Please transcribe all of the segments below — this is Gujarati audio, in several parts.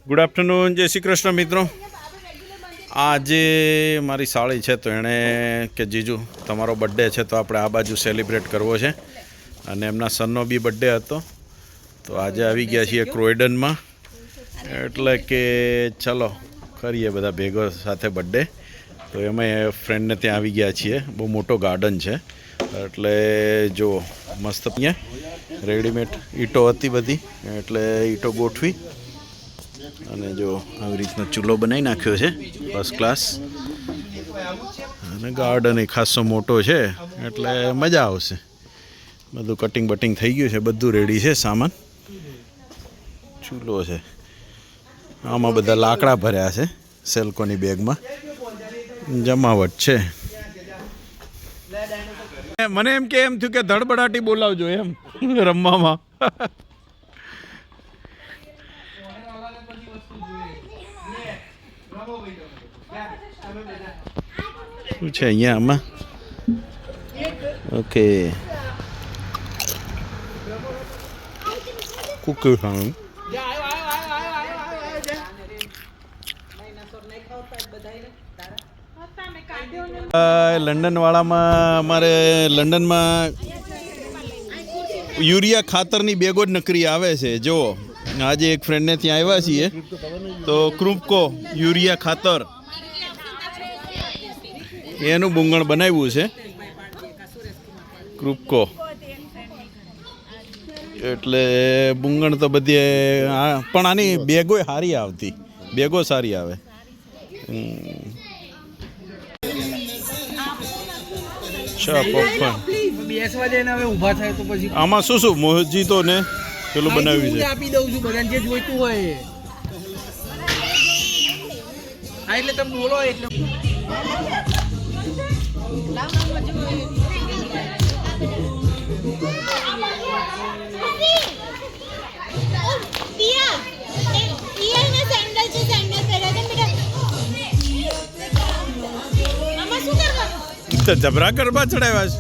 ગુડ આફ્ટરનૂન, જય શ્રી કૃષ્ણ મિત્રો. આજે મારી સાળી છે તો એણે કે જીજુ તમારો બર્થડે છે તો આપણે આ બાજુ સેલિબ્રેટ કરવો છે અને એમના સનનો બી બર્થડે હતો તો આજે આવી ગયા છીએ ક્રોયડનમાં. એટલે કે ચલો કરીએ બધા ભેગો સાથે બર્થડે. તો એમાં ફ્રેન્ડને ત્યાં આવી ગયા છીએ. બહુ મોટો ગાર્ડન છે એટલે જો મસ્ત અહીંયા રેડીમેડ ઈંટો હતી બધી એટલે ઈંટો ગોઠવી અને જો આવી રીતનો ચૂલો બનાવી નાખ્યો છે ફર્સ્ટ ક્લાસ. અને ગાર્ડન એ ખાસો મોટો છે એટલે મજા આવશે. બધું કટિંગ બટિંગ થઈ ગયું છે, બધું રેડી છે સામાન. ચૂલો છે, આમાં બધા લાકડા ભર્યા છે સેલ્કોની બેગમાં. જમાવટ છે. મને એમ કે એમ થયું કે ધડબડાટી બોલાવજો એમ રમવામાં. શું છે અહીંયા આમાં? ઓકે, કુકર ખાવાનું. લંડનવાળામાં અમારે લંડનમાં યુરિયા ખાતરની બેગો જ નકરી આવે છે. જુઓ આજે એક ફ્રેન્ડને ત્યાં આવ્યા છીએ તો ક્રુપકો યુરિયા ખાતર એનું બુંગણ બનાવ્યું છે ક્રુપકો. એટલે બુંગણ તો બધી પણ આની બેગો સારી આવતી, બેગો સારી આવે. આમાં શું શું મોજીતો ને પેલું બનાવ્યું છે? આપી દઉં છું બધાને જે જોઈતું હોય એટલે તમે બોલો એટલે. જબરા ગરબા ચડાવ્યા છે.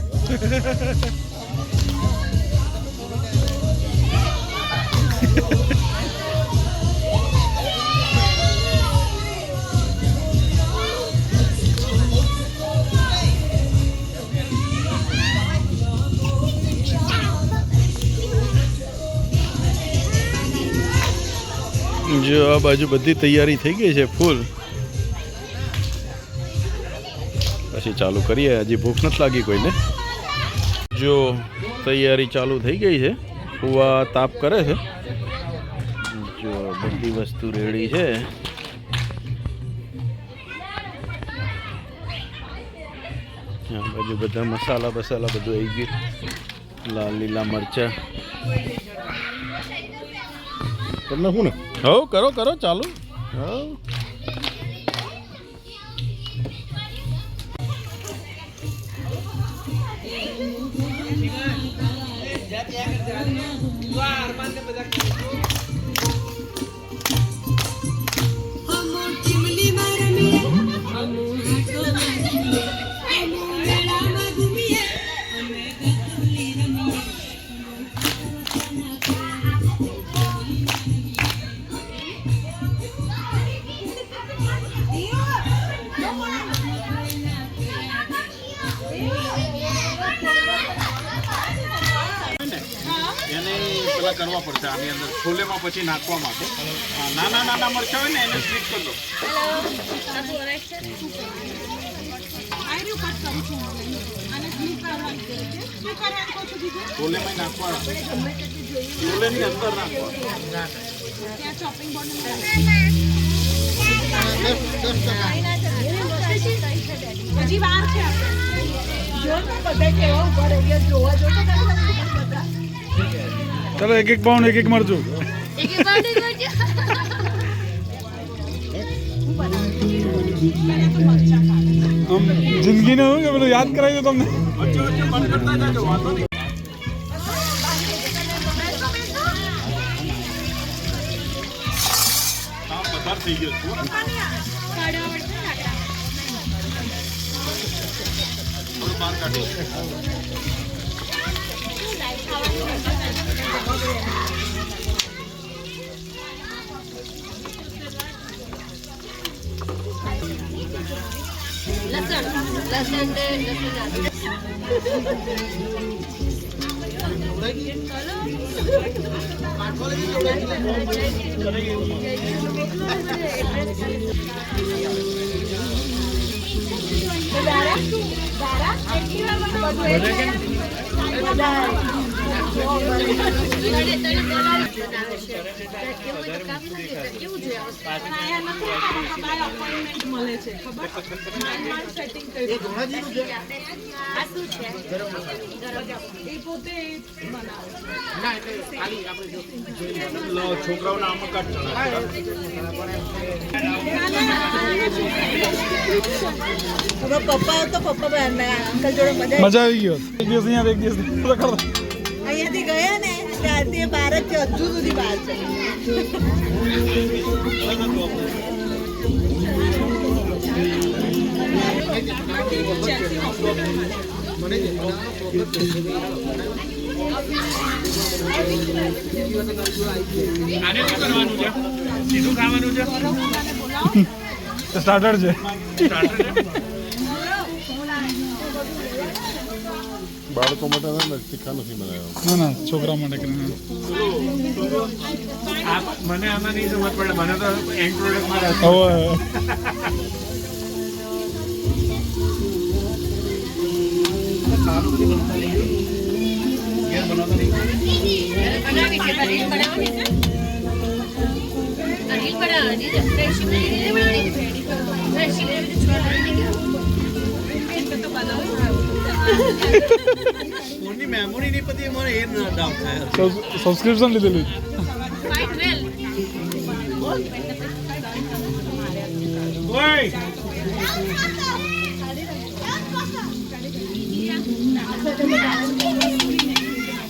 જો આ બાજુ બધી તૈયારી થઈ ગઈ છે ફૂલ. પછી ચાલુ કરીએ. હજી ભૂખ નથી લાગી કોઈને. જો તૈયારી ચાલુ થઈ ગઈ છે. ફુવા તાપ કરે છે. જો બધી વસ્તુ રેડી છે. આ બાજુ બધા મસાલા બસાલા બધું આવી ગયું. લાલ લીલા મરચા તમને શું ને? હો કરો કરો ચાલુ. હા કરવા પડશે આની અંદર છોલેમાં પછી નાખવા માટે. નાના નાના મરચા હોય ને એને સ્પ્લિટ કરી દો. છોલેમાં નાખવા, છોલેની અંદર નાખવા. હજી વાર છે. चलो एक एक पाउंड एक एक मरचू जिंदगी ने हो बोलो याद कराई दो तुमने. અપોઇન્ટમેન્ટ મળે છે ખબર સેટિંગ કર્યું એ પોતે પપ્પા તો પપ્પા અંકલ જોડે મજા મજા આવી ગયો એક દિવસ અહીંયા એક દિવસ અહીંયાથી ગયા ને ત્યારથી એ બહાર જ છે હજુ સુધી બહાર છે સ્ટાર્ટર છે બાળકો માટે તીખા નથી બનાવ્યો. ના ના છોકરા માટે કરીને મને આમાં નહીં સમજ પડે, મને તો એન્ડ પ્રોડક્ટમાં રહેશે. હવે ફોનની મેમોરી નહીં પતી, મને એ ડાઉટ થાય. સબસ્ક્રિપ્શન લીધેલું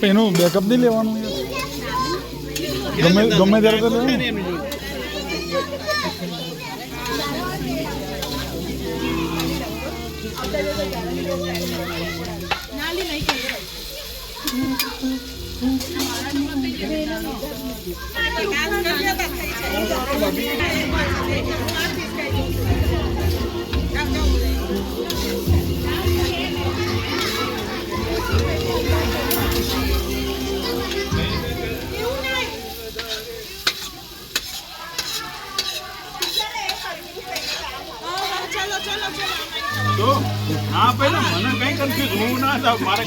એનું બેકઅપ નહીં લેવાનું ગમે ગમે ત્યારે તો લેવાનું. હા પેલા મને કઈ કન્ફ્યુઝ હું ના જાવ મારે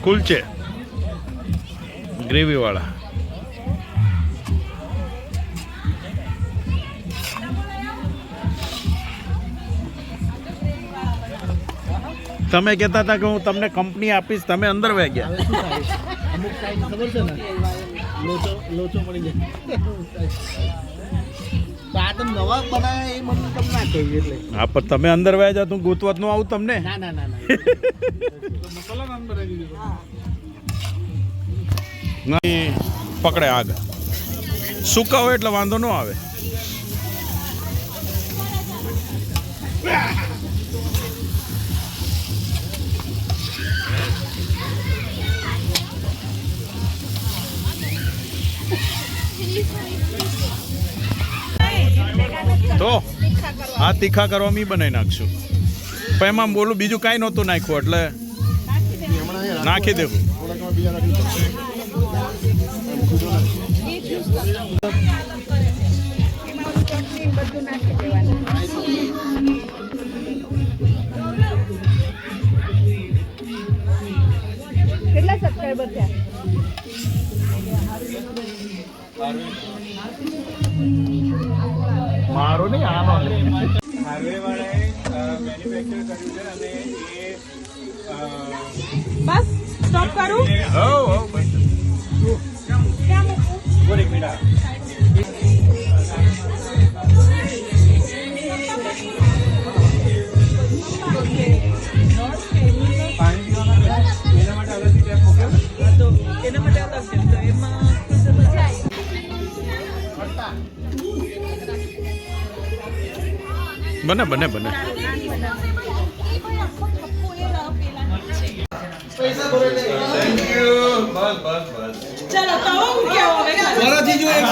કુલચે ગ્રેવી વાળા. તમે કહેતા હતા કે હું તમને કંપની આપીશ, તમે અંદર વહી ગયા. અમુક ટાઈમ ખબર છે ને, લોચો લોચો પડી જાય. તો આ તમે નવા બનાવ્યા એ મને તમને ના કહ્યું એટલે. હા પણ તમે અંદર વહી જાઓ તું ગોતવત નું આવું તમને. ના ના ના ના નહીં પકડે આગ સૂકા હોય એટલે વાંધો ન આવે. તો હા તીખા કરવા મી બનાવી નાખશું પણ એમાં બોલું બીજું કાંઈ નહોતું નાખ્યું એટલે નાખી દેવું થોડાકમાં બીજા નાખી કેટલા સબસ્ક્રાઈબર થયા મારો નહીં આનો બસ સ્ટોપ કરું ક્યાં મૂકું બને બને બને ચલો તો હું કેવો હવે મારા જીજુ એક